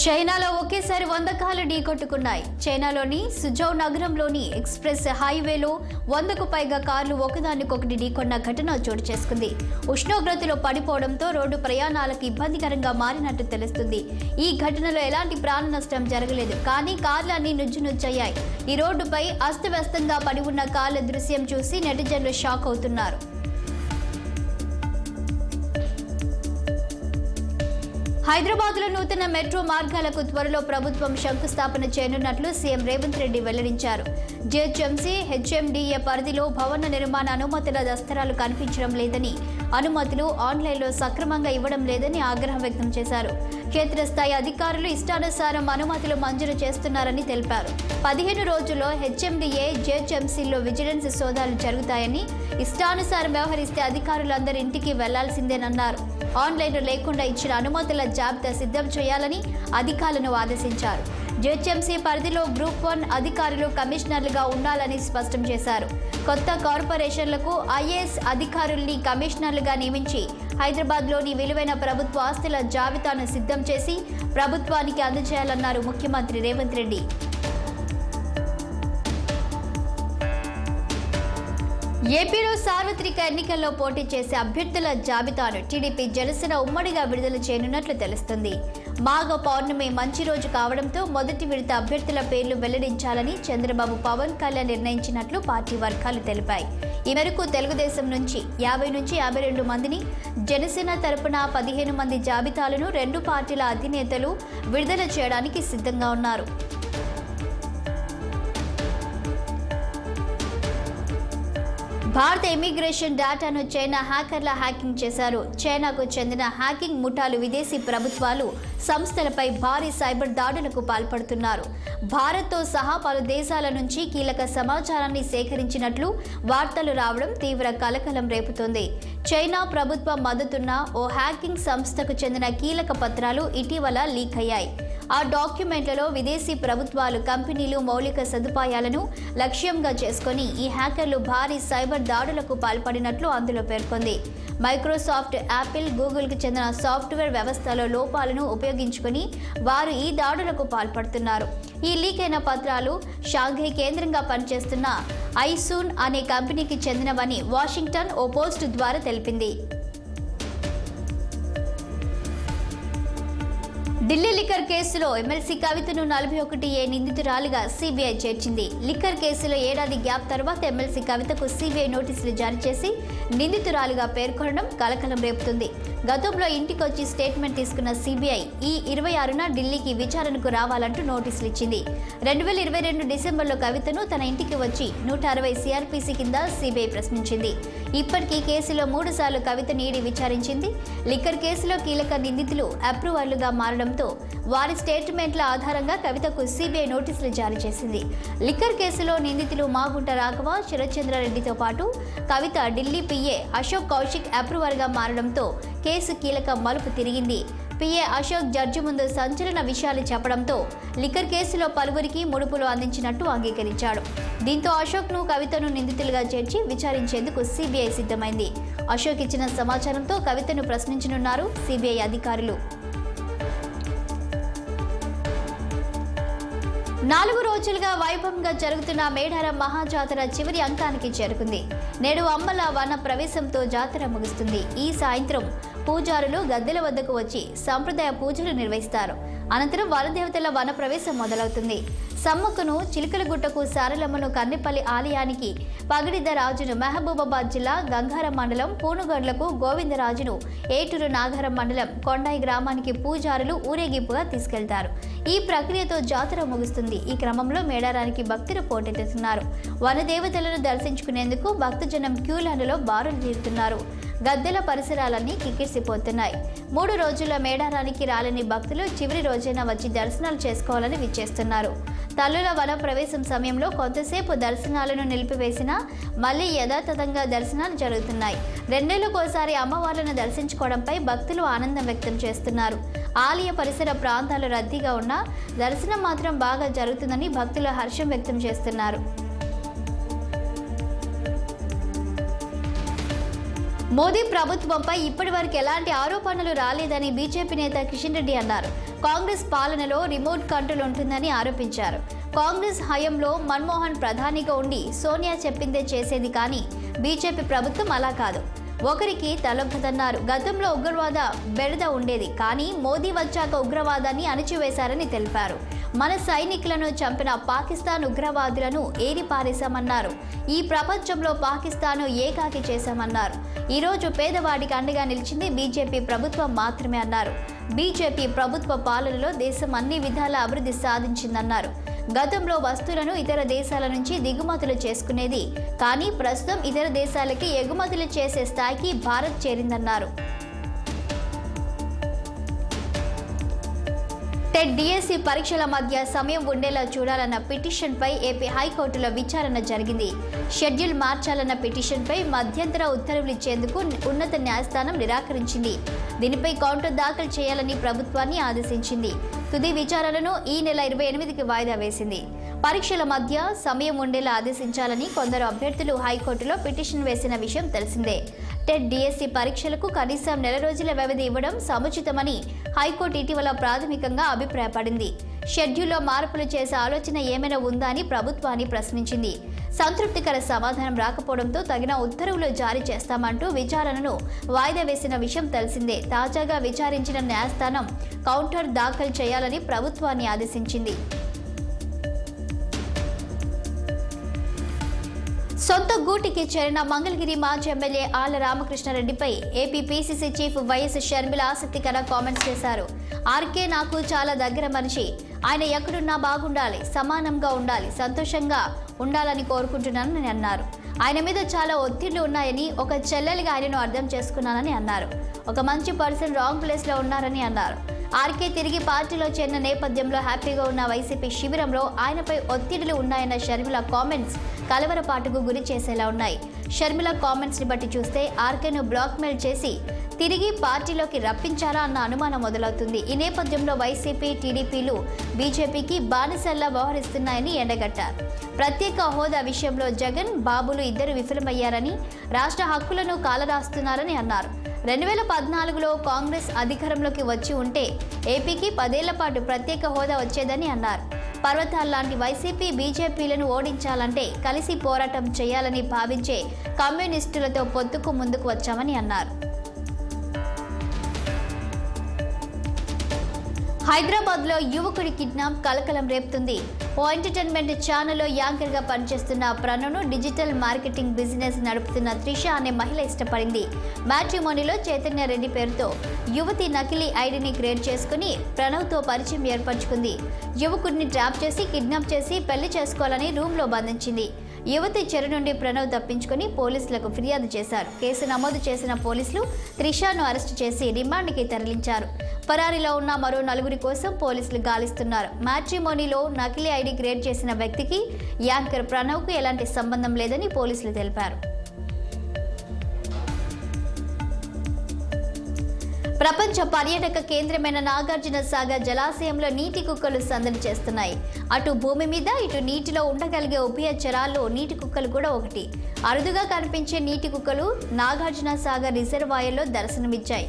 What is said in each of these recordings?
చైనాలో ఒకేసారి 100 కార్లు ఢీకొట్టుకున్నాయి. చైనాలోని సుజౌ నగరంలోని ఎక్స్ప్రెస్ హైవేలో 100కు పైగా కార్లు ఒకదానికొకటి ఢీకొన్న ఘటన చోటు చేసుకుంది. ఉష్ణోగ్రతలు పడిపోవడంతో రోడ్డు ప్రయాణాలకు ఇబ్బందికరంగా మారినట్టు తెలుస్తుంది. ఈ ఘటనలో ఎలాంటి ప్రాణ నష్టం జరగలేదు, కానీ కార్లన్నీ నుజ్జునుజ్జయ్యాయి. ఈ రోడ్డుపై అస్తవ్యస్తంగా పడి ఉన్న కార్ల దృశ్యం చూసి నెటిజన్లు షాక్ అవుతున్నారు. హైదరాబాద్లో నూతన మెట్రో మార్గాలకు త్వరలో ప్రభుత్వం శంకుస్థాపన చేయనున్నట్లు సీఎం రేవంత్ రెడ్డి వెల్లడించారు. జీహెచ్ఎంసీ, హెచ్ఎండీఏ పరిధిలో భవన నిర్మాణ అనుమతుల దస్తరాలు కనిపించడం లేదని, అనుమతులు ఆన్లైన్లో సక్రమంగా ఇవ్వడం లేదని ఆగ్రహం వ్యక్తం చేశారు. క్షేత్రస్థాయి అధికారులు ఇష్టానుసారం అనుమతులు మంజూరు చేస్తున్నారని తెలిపారు. 15 రోజుల్లో హెచ్ఎండీఏ, జీహెచ్ఎంసీలో విజిలెన్స్ సోదాలు జరుగుతాయని, ఇష్టానుసారం వ్యవహరిస్తే అధికారులందరూ ఇంటికి వెళ్లాల్సిందేనన్నారు. ఆన్లైన్లో లేకుండా ఇచ్చిన అనుమతుల జాబితా సిద్ధం చేయాలని అధికారులను ఆదేశించారు. జీహెచ్ఎంసీ పరిధిలో గ్రూప్ 1 అధికారులు కమిషనర్లుగా ఉండాలని స్పష్టం చేశారు. కొత్త కార్పొరేషన్లకు ఐఏఎస్ అధికారుల్ని కమిషనర్లుగా నియమించి హైదరాబాద్లోని విలువైన ప్రభుత్వ ఆస్తుల జాబితాను సిద్ధం చేసి ప్రభుత్వానికి అందజేయాలన్నారు ముఖ్యమంత్రి రేవంత్ రెడ్డి. ఏపీలో సార్వత్రిక ఎన్నికల్లో పోటీ చేసే అభ్యర్థుల జాబితాను టీడీపీ, జనసేన ఉమ్మడిగా విడుదల చేయనున్నట్లు తెలుస్తుంది. మాఘ పౌర్ణమి మంచి రోజు కావడంతో మొదటి విడత అభ్యర్థుల పేర్లు వెల్లడించాలని చంద్రబాబు, పవన్ కళ్యాణ్ నిర్ణయించినట్లు పార్టీ వర్గాలు తెలిపాయి. ఈ మేరకు తెలుగుదేశం నుంచి 50 నుంచి 52 మందిని, జనసేన తరపున 15 మంది జాబితాలను రెండు పార్టీల అధినేతలు విడుదల చేయడానికి సిద్ధంగా ఉన్నారు. భారత ఇమిగ్రేషన్ డేటాను చైనా హ్యాకర్ల హ్యాకింగ్ చేశారు. చైనాకు చెందిన హ్యాకింగ్ ముఠాలు విదేశీ ప్రభుత్వాలు, సంస్థలపై భారీ సైబర్ దాడులకు పాల్పడుతున్నారు. భారత్తో సహా పలు దేశాల నుంచి కీలక సమాచారాన్ని సేకరించినట్లు వార్తలు రావడం తీవ్ర కలకలం రేపుతోంది. చైనా ప్రభుత్వ మద్దతున్న ఓ హ్యాకింగ్ సంస్థకు చెందిన కీలక పత్రాలు ఇటీవల లీక్ అయ్యాయి. ఆ డాక్యుమెంట్లలో విదేశీ ప్రభుత్వాలు, కంపెనీలు మౌలిక సదుపాయాలను లక్ష్యంగా చేసుకుని ఈ హ్యాకర్లు భారీ సైబర్ దాడులకు పాల్పడినట్లు అందులో పేర్కొంది. మైక్రోసాఫ్ట్, యాపిల్, గూగుల్కి చెందిన సాఫ్ట్వేర్ వ్యవస్థలో లోపాలను ఉపయోగించుకుని వారు ఈ దాడులకు పాల్పడుతున్నారు. ఈ లీక్ అయిన పత్రాలు షాంఘై కేంద్రంగా పనిచేస్తున్న ఐసూన్ అనే కంపెనీకి చెందినవని వాషింగ్టన్ ఓ పోస్ట్ ద్వారా తెలిపింది. ఢిల్లీ లిక్కర్ కేసులో ఎమ్మెల్సీ కవితను 41A నిందితురాలిగా సిబిఐ చేర్చింది. లిక్కర్ కేసులో ఏడాది గ్యాప్ తర్వాత ఎమ్మెల్సీ కవితకు సిబిఐ నోటీసులు జారీ చేసి నిందితురాలిగా పేర్కొనడం కలకలం రేపుతుంది. గతంలో ఇంటికొచ్చి స్టేట్మెంట్ తీసుకున్న సిబిఐ ఈ 26న ఢిల్లీకి విచారణకు రావాలంటూ నోటీసులు ఇచ్చింది. 2022 డిసెంబర్లో కవితను తన ఇంటికి వచ్చి 160 సిఆర్పిసి కింద సిబిఐ ప్రశ్నించింది. ఇప్పటికీ కేసులో 3 సార్లు కవితను ఈడీ విచారించింది. లిక్కర్ కేసులో కీలక నిందితులు అప్రూవర్లుగా మారడంతో వారి స్టేట్మెంట్ల ఆధారంగా కవితకు సిబిఐ నోటీసులు జారీ చేసింది. లిక్కర్ కేసులో నిందితులు మాగుంట రాఘవ, శరత్చంద్రారెడ్డితో పాటు కవిత ఢిల్లీ పిఏ అశోక్ కౌశిక్ అప్రూవర్గా మారడంతో కేసు కీలక మలుపు తిరిగింది. పిఏ అశోక్ జడ్జి ముందు సంచలన విషయాలు చెప్పడంతో లిక్కర్ కేసులో పలువురికి ముడుపులు అందించినట్టు అంగీకరించాడు. దీంతో అశోక్ను, కవితను నిందితులుగా చేర్చి విచారించేందుకు సిబిఐ సిద్ధమైంది. అశోక్ ఇచ్చిన సమాచారంతో కవితను ప్రశ్నించనున్నారు సిబిఐ అధికారులు. 4 రోజులుగా వైభవంగా జరుగుతున్న మేడారం మహాజాతర చివరి అంకానికి చేరుకుంది. నేడు అమ్మల వన ప్రవేశంతో జాతర ముగుస్తుంది. ఈ సాయంత్రం పూజారులు గద్దెల వద్దకు వచ్చి సంప్రదాయ పూజలు నిర్వహిస్తారు. అనంతరం వనదేవతల వన ప్రవేశం మొదలవుతుంది. సమ్మక్కను, చిలకలగుట్టకు, సారలమ్మను కన్నెపల్లి ఆలయానికి, పగడిద్ద రాజును మహబూబాబాద్ జిల్లా గంగారం మండలం పూనుగడ్లకు, గోవిందరాజును ఏటూరు నాగారం మండలం కొండాయి గ్రామానికి పూజారులు ఊరేగింపుగా తీసుకెళ్తారు. ఈ ప్రక్రియతో జాతర ముగుస్తుంది. ఈ క్రమంలో మేడారానికి భక్తులు పోటెత్తుతున్నారు. వనదేవతలను దర్శించుకునేందుకు భక్తజనం క్యూలైన్లలో బారులు తీరుతున్నారు. గద్దెల పరిసరాలన్నీ కిక్కిరిసిపోతున్నాయి. 3 రోజుల మేడారానికి రాలని భక్తులు చివరి రోజైన వచ్చి దర్శనాలు చేసుకోవాలని విచ్చేస్తున్నారు. తల్లుల వన ప్రవేశం సమయంలో కొంతసేపు దర్శనాలను నిలిపివేసినా మళ్లీ యథాతథంగా దర్శనాలు జరుగుతున్నాయి. 2 నెలలకోసారి అమ్మవార్లను దర్శించుకోవడంపై భక్తులు ఆనందం వ్యక్తం చేస్తున్నారు. ఆలయ పరిసర ప్రాంతాలు రద్దీగా ఉన్నా దర్శనం మాత్రం బాగా జరుగుతుందని భక్తులు హర్షం వ్యక్తం చేస్తున్నారు. మోదీ ప్రభుత్వంపై ఇప్పటివరకు ఎలాంటి ఆరోపణలు రాలేదని బీజేపీ నేత కిషన్ రెడ్డి అన్నారు. కాంగ్రెస్ పాలనలో రిమోట్ కంట్రోల్ ఉంటుందని ఆరోపించారు. కాంగ్రెస్ హయాంలో మన్మోహన్ ప్రధానిగా ఉండి సోనియా చెప్పిందే చేసేది, కానీ బీజేపీ ప్రభుత్వం అలా కాదు. ఒకరికి తలొగ్గదన్నారు. గతంలో ఉగ్రవాద బెడద ఉండేది, కానీ మోదీ వచ్చాక ఉగ్రవాదాన్ని అణిచివేశారని తెలిపారు. మన సైనికులను చంపిన పాకిస్తాన్ ఉగ్రవాదులను ఏరిపారేశామన్నారు. ఈ ప్రపంచంలో పాకిస్తాన్ ఏకాకి చేశామన్నారు. ఈరోజు పేదవాడికి అండగా నిలిచింది బీజేపీ ప్రభుత్వం మాత్రమే అన్నారు. బీజేపీ ప్రభుత్వ పాలనలో దేశం అన్ని విధాల అభివృద్ధి సాధించిందన్నారు. గతంలో వస్తువులను ఇతర దేశాల నుంచి దిగుమతులు చేసుకునేది, కానీ ప్రస్తుతం ఇతర దేశాలకి ఎగుమతులు చేసే స్థాయికి భారత్ చేరిందన్నారు. టెట్ డిఎస్సి పరీక్షల మధ్య సమయం ఉండేలా చూడాలన్న పిటిషన్పై ఏపీ హైకోర్టులో విచారణ జరిగింది. షెడ్యూల్ మార్చాలన్న పిటిషన్పై మధ్యంతర ఉత్తర్వులు ఇచ్చేందుకు ఉన్నత న్యాయస్థానం నిరాకరించింది. దీనిపై కౌంటర్ దాఖలు చేయాలని ప్రభుత్వాన్ని ఆదేశించింది. తుది విచారణను ఈ నెల 28కి వాయిదా వేసింది. పరీక్షల మధ్య సమయం ఉండేలా ఆదేశించాలని కొందరు అభ్యర్థులు హైకోర్టులో పిటిషన్ వేసిన విషయం తెలిసిందే. టెట్ డిఎస్సి పరీక్షలకు కనీసం నెల రోజుల వ్యవధి ఇవ్వడం సముచితమని హైకోర్టు ఇటీవల ప్రాథమికంగా అభిప్రాయపడింది. షెడ్యూల్లో మార్పులు చేసే ఆలోచన ఏమైనా ఉందా అని ప్రభుత్వాన్ని ప్రశ్నించింది. సంతృప్తికర సమాధానం రాకపోవడంతో తగిన ఉత్తర్వులు జారీ చేస్తామంటూ విచారణను వాయిదా వేసిన విషయం తెలిసిందే. తాజాగా విచారించిన న్యాయస్థానం కౌంటర్ దాఖలు చేయాలని ప్రభుత్వాన్ని ఆదేశించింది. సొంత గూటికి చేరిన మంగళగిరి మాజీ ఎమ్మెల్యే ఆళ్ల రామకృష్ణారెడ్డిపై AP PCC chief YS Sharmila ఆసక్తికర కామెంట్స్ చేశారు. ఆర్కే నాకు చాలా దగ్గర మనిషి. ఆయన ఎక్కడున్నా బాగుండాలి, సమానంగా ఉండాలి, సంతోషంగా ఉండాలని కోరుకుంటున్నానని అన్నారు. ఆయన మీద చాలా ఒత్తిళ్లు ఉన్నాయని, ఒక చెల్లెలిగా ఆయనను అర్థం చేసుకున్నానని అన్నారు. ఒక మంచి పర్సన్ రాంగ్ ప్లేస్లో ఉన్నారని అన్నారు. ఆర్కే తిరిగి పార్టీలో చేరిన నేపథ్యంలో హ్యాపీగా ఉన్న వైసీపీ శిబిరంలో ఆయనపై ఒత్తిడులు ఉన్నాయన్న షర్మిల కామెంట్స్ కలవరపాటుకు గురి చేసేలా ఉన్నాయి. షర్మిల కామెంట్స్ని బట్టి చూస్తే ఆర్కేను బ్లాక్మెయిల్ చేసి తిరిగి పార్టీలోకి రప్పించారా అన్న అనుమానం మొదలవుతుంది. ఈ నేపథ్యంలో వైసీపీ, టీడీపీలు బీజేపీకి బానిసల్లా వ్యవహరిస్తున్నాయని ఎండగట్టారు. ప్రత్యేక హోదా విషయంలో జగన్, బాబులు ఇద్దరు విఫలమయ్యారని, రాష్ట్ర హక్కులను కాలరాస్తున్నారని అన్నారు. 2014లో కాంగ్రెస్ అధికారంలోకి వచ్చి ఉంటే ఏపీకి 10 ఏళ్ల పాటు ప్రత్యేక హోదా వచ్చేదని అన్నారు. పర్వతాల్లాంటి వైసీపీ, బీజేపీలను ఓడించాలంటే కలిసి పోరాటం చేయాలని భావించే కమ్యూనిస్టులతో పొత్తుకు ముందుకు వచ్చామని అన్నారు. హైదరాబాద్లో యువకుడి కిడ్నాప్ కలకలం రేపుతుంది. ఓ ఎంటర్టైన్మెంట్ ఛానల్లో యాంకర్గా పనిచేస్తున్న ప్రణవ్ను డిజిటల్ మార్కెటింగ్ బిజినెస్ నడుపుతున్న త్రిష అనే మహిళ ఇష్టపడింది. మ్యాట్రిమోనీలో చైతన్య రెడ్డి పేరుతో యువతి నకిలీ ఐడిని క్రియేట్ చేసుకుని ప్రణవ్తో పరిచయం ఏర్పరచుకుంది. యువకుడిని ట్రాప్ చేసి కిడ్నాప్ చేసి పెళ్లి చేసుకోవాలని రూమ్లో బంధించింది. యువతి చెర నుండి ప్రణవ్ తప్పించుకుని పోలీసులకు ఫిర్యాదు చేశారు. కేసు నమోదు చేసిన పోలీసులు త్రిషను అరెస్టు చేసి రిమాండ్కి తరలించారు. పరారీలో ఉన్న మరో 4 కోసం పోలీసులు గాలిస్తున్నారు. మ్యాట్రిమోనీలో నకిలీ ఐడి క్రియేట్ చేసిన వ్యక్తికి యాంకర్ ప్రణవ్కు ఎలాంటి సంబంధం లేదని పోలీసులు తెలిపారు. ప్రపంచ పర్యాటక కేంద్రమైన నాగార్జున సాగర్ జలాశయంలో నీటి కుక్కలు సందడి చేస్తున్నాయి. అటు భూమి మీద, ఇటు నీటిలో ఉండగలిగే ఉభయచరాల్లో నీటి కుక్కలు కూడా ఒకటి. అరుదుగా కనిపించే నీటి కుక్కలు నాగార్జున సాగర్ రిజర్వాయర్లో దర్శనమిచ్చాయి.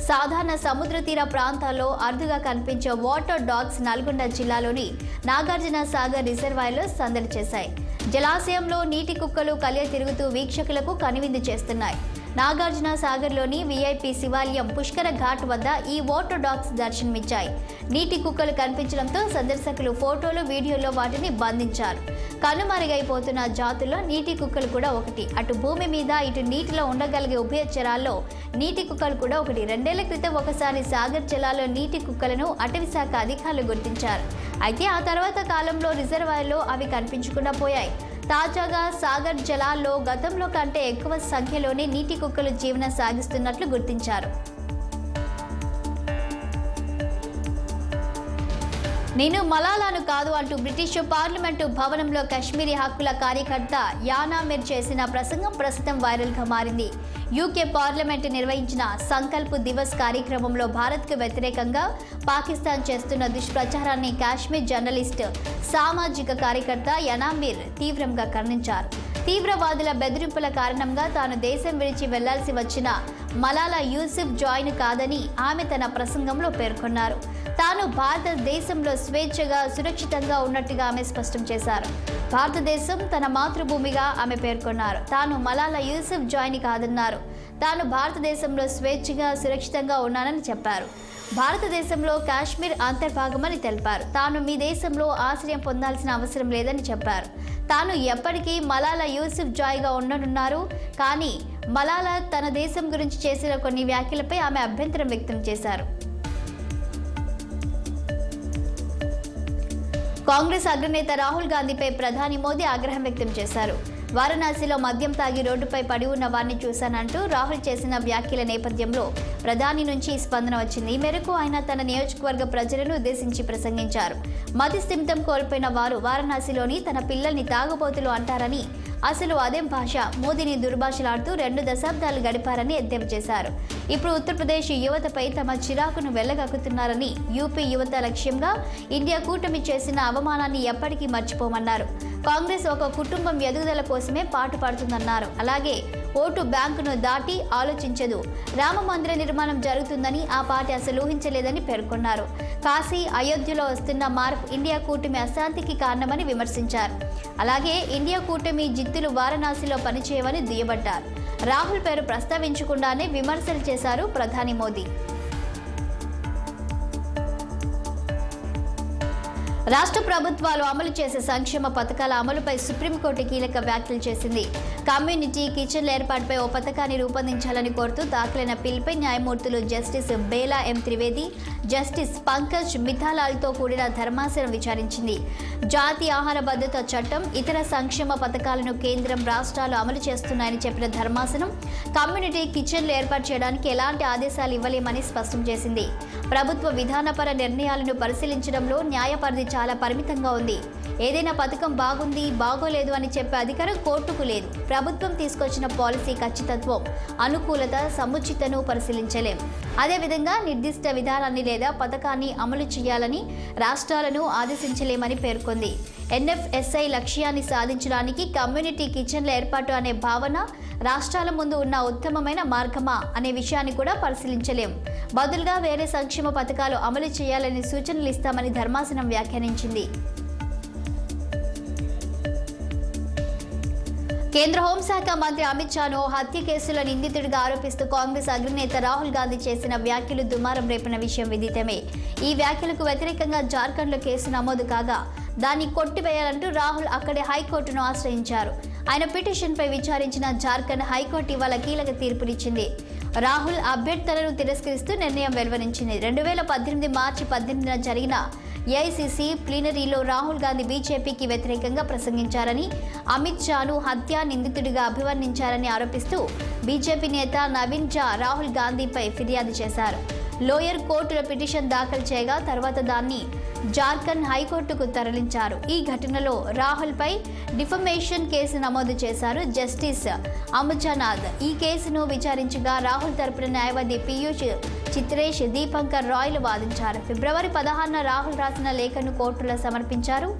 సాధారణ సముద్ర తీర ప్రాంతాల్లో అరుదుగా కనిపించే వాటర్ డాగ్స్ నల్గొండ జిల్లాలోని నాగార్జున సాగర్ రిజర్వాయర్లో సందడి చేశాయి. జలాశయంలో నీటి కుక్కలు కలియ తిరుగుతూ వీక్షకులకు కనువిందు చేస్తున్నాయి. నాగార్జున సాగర్లోని వీఐపీ శివాలయం పుష్కర ఘాట్ వద్ద ఈ వాటర్ డాగ్స్ దర్శనమిచ్చాయి. నీటి కుక్కలు కనిపించడంతో సందర్శకులు ఫోటోలు, వీడియోలో వాటిని బంధించారు. కనుమరుగైపోతున్న జాతుల్లో నీటి కుక్కలు కూడా ఒకటి. అటు భూమి మీద, ఇటు నీటిలో ఉండగలిగే ఉభయచరాల్లో నీటి కుక్కలు కూడా ఒకటి. 2 ఏళ్ల క్రితం ఒకసారి సాగర్ జలాల్లో నీటి కుక్కలను అటవీశాఖ అధికారులు గుర్తించారు. అయితే ఆ తర్వాత కాలంలో రిజర్వాయర్లో అవి కనిపించకుండా పోయాయి. తాజాగా సాగర్ జలాల్లో గతంలో కంటే ఎక్కువ సంఖ్యలోనే నీటి కుక్కలు జీవనం సాగిస్తున్నట్లు గుర్తించారు. నేను మలాలాను కాదు అంటూ బ్రిటిష్ పార్లమెంటు భవనంలో కశ్మీరీ హక్కుల కార్యకర్త యానా మీర్ చేసిన ప్రసంగం ప్రస్తుతం వైరల్గా మారింది. యూకే పార్లమెంటు నిర్వహించిన సంకల్ప్ దివస్ కార్యక్రమంలో భారత్కు వ్యతిరేకంగా పాకిస్తాన్ చేస్తున్న దుష్ప్రచారాన్ని కాశ్మీర్ జర్నలిస్ట్, సామాజిక కార్యకర్త యానా మీర్ తీవ్రంగా ఖండించారు. తీవ్రవాదుల బెదిరింపుల కారణంగా తాను దేశం విడిచి వెళ్లాల్సి వచ్చిన మలాలా యూసుఫ్ జాయ్ను కాదని ఆమె తన ప్రసంగంలో పేర్కొన్నారు. తాను భారతదేశంలో స్వేచ్ఛగా సురక్షితంగా ఉన్నట్టుగా ఆమె స్పష్టం చేశారు. భారతదేశం తన మాతృభూమిగా ఆమె పేర్కొన్నారు. తాను మలాలా యూసుఫ్ జాయ్ని కాదన్నారు. తాను భారతదేశంలో స్వేచ్ఛగా సురక్షితంగా ఉన్నానని చెప్పారు. భారతదేశంలో కాశ్మీర్ అంతర్భాగమని తెలిపారు. తాను మీ దేశంలో ఆశ్రయం పొందాల్సిన అవసరం లేదని చెప్పారు. తాను ఎప్పటికీ మలాలా యూసుఫ్ జాయ్గా ఉండనున్నారు. కానీ మలాలా తన దేశం గురించి చేసిన కొన్ని వ్యాఖ్యలపై ఆమె అభ్యంతరం వ్యక్తం చేశారు. కాంగ్రెస్ అగ్రనేత రాహుల్ గాంధీపై ప్రధాని మోదీ ఆగ్రహం వ్యక్తం చేశారు. వారణాసిలో మద్యం తాగి రోడ్డుపై పడి ఉన్న వారిని చూశానంటూ రాహుల్ చేసిన వ్యాఖ్యల నేపథ్యంలో ప్రధాని నుంచి స్పందన వచ్చింది. ఈ మేరకు ఆయన తన నియోజకవర్గ ప్రజలను ఉద్దేశించి ప్రసంగించారు. మతి స్థిమితం కోల్పోయిన వారు వారణాసిలోని తన పిల్లల్ని తాగుబోతులు అంటారని, అసలు అదేం భాష, మోదీని దుర్భాషలాడుతూ 2 దశాబ్దాలు గడిపారని ఎద్దేవా చేశారు. ఇప్పుడు ఉత్తరప్రదేశ్ యువతపై తమ చిరాకును వెళ్లగక్కుతున్నారని, యూపీ యువత లక్ష్యంగా ఇండియా కూటమి చేసిన అవమానాన్ని ఎప్పటికీ మర్చిపోమన్నారు. కాంగ్రెస్ ఒక కుటుంబం ఎదుగుదల కోసమే పాటుపడుతుందన్నారు. అలాగే ఓటు బ్యాంకును దాటి ఆలోచించదు. రామ మందిర నిర్మాణం జరుగుతుందని ఆ పార్టీ అసలు ఊహించలేదని పేర్కొన్నారు. కాశీ, అయోధ్యలో వస్తున్న మార్పు ఇండియా కూటమి అశాంతికి కారణమని విమర్శించారు. అలాగే ఇండియా కూటమి జిత్తులు వారణాసిలో పనిచేయవని దుయ్యబట్టారు. రాహుల్ పేరు ప్రస్తావించకుండానే విమర్శలు చేశారు ప్రధాని మోదీ. రాష్ట్ర ప్రభుత్వాలు అమలు చేసే సంక్షేమ పథకాల అమలుపై సుప్రీంకోర్టు కీలక వ్యాఖ్యలు చేసింది. కమ్యూనిటీ కిచెన్ల ఏర్పాటుపై ఓ పథకాన్ని రూపొందించాలని కోరుతూ దాఖలైన పిల్పై న్యాయమూర్తులు జస్టిస్ బేలా ఎం త్రివేది, జస్టిస్ పంకజ్ మిథాలాల్తో కూడిన ధర్మాసనం విచారించింది. జాతీయ ఆహార భద్రత చట్టం, ఇతర సంక్షేమ పథకాలను కేంద్రం, రాష్ట్రాలు అమలు చేస్తున్నాయని చెప్పిన ధర్మాసనం కమ్యూనిటీ కిచెన్లు ఏర్పాటు చేయడానికి ఎలాంటి ఆదేశాలు ఇవ్వలేమని స్పష్టం చేసింది. ప్రభుత్వ విధానపర నిర్ణయాలను పరిశీలించడంలో న్యాయ పరిధి చాలా పరిమితంగా ఉంది. ఏదైనా పథకం బాగుంది, బాగోలేదు అని చెప్పే అధికారం కోర్టుకు లేదు. ప్రభుత్వం తీసుకొచ్చిన పాలసీ ఖచ్చితత్వం, అనుకూలత, సముచితను పరిశీలించలేం. అదేవిధంగా నిర్దిష్ట విధానాన్ని లేదా పథకాన్ని అమలు చేయాలని రాష్ట్రాలను ఆదేశించలేమని పేర్కొంది. ఎన్ఎఫ్ఎస్ఐ లక్ష్యాన్ని సాధించడానికి కమ్యూనిటీ కిచెన్ల ఏర్పాటు అనే భావన రాష్ట్రాల ముందు ఉన్న ఉత్తమమైన మార్గమా అనే విషయాన్ని కూడా పరిశీలించలేం. బదులుగా వేరే సంక్షేమ పథకాలు అమలు చేయాలని సూచనలు ఇస్తామని ధర్మాసనం వ్యాఖ్యానించింది. కేంద్ర హోంశాఖ మంత్రి అమిత్ షాను హత్య కేసులో నిందితుడిగా ఆరోపిస్తూ కాంగ్రెస్ అగ్రనేత రాహుల్ గాంధీ చేసిన వ్యాఖ్యలు దుమారం రేపిన విషయం విదితమే. ఈ వ్యాఖ్యలకు వ్యతిరేకంగా జార్ఖండ్లో కేసు నమోదు కాగా దాన్ని కొట్టివేయాలంటూ రాహుల్ అక్కడే హైకోర్టును ఆశ్రయించారు. ఆయన పిటిషన్పై విచారించిన జార్ఖండ్ హైకోర్టు ఇవాళ కీలక తీర్పునిచ్చింది. రాహుల్ అభ్యర్థనను తిరస్కరిస్తూ నిర్ణయం వెలువరించింది. 2018 మార్చి 18న జరిగిన ఏఐసీసీ ప్లీనరీలో రాహుల్ గాంధీ బీజేపీకి వ్యతిరేకంగా ప్రసంగించారని, అమిత్ షాను హత్య నిందితుడిగా అభివర్ణించారని ఆరోపిస్తూ బీజేపీ నేత నవీన్ ఝా రాహుల్ గాంధీపై ఫిర్యాదు చేశారు. లోయర్ కోర్టులో పిటిషన్ దాఖలు చేయగా తర్వాత దాన్ని జార్ఖండ్ హైకోర్టుకు తరలించారు. ఈ ఘటనలో రాహుల్పై డిఫమేషన్ కేసు నమోదు చేశారు జస్టిస్ అముజానాథ్. ఈ కేసును విచారించగా రాహుల్ తరపున న్యాయవాది పీయూష్ చిత్రేష్, దీపంకర్ రాయ్లు వాదించారు. ఫిబ్రవరి 16న రాహుల్ రాసిన లేఖను కోర్టులో సమర్పించారు.